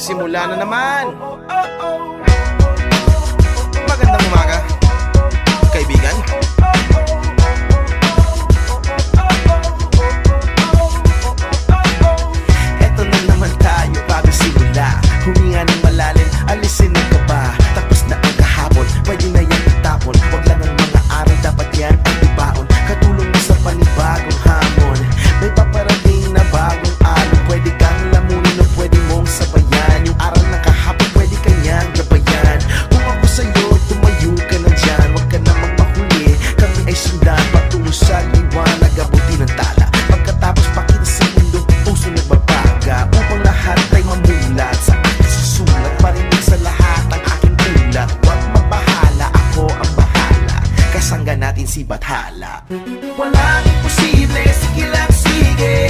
Magsisimula na naman. Magandang umaga, kaibigan. Eto na naman tayo bago simula. Huminga ng malalim, alisin ang kaba. Tapos na ang kahapon, pwede na yan itapon. Huwag lang ang mga araw, dapat yan ang ibaon. Katulong mo sa panibagong hamon. May paparating na bagong alon. Pwede kang lamunin o pwede mong sabayan. Yung araw na kahapon, pwede kanyang gabayan. Kung ako sa'yo, tumayo ka na dyan. Huwag ka na magmahuli, kami ay sundan patungo sa liwanag, abutin ng tala. Pagkatapos pakita sa mundo, puso nagbabaga. Upang lahat ay mamulat sa aking susulat. Parinig sa lahat ang aking ulat. Huwag mabahala, ako ang bahala. Kasangga natin si Bathala. Walang imposible, sige lang sige.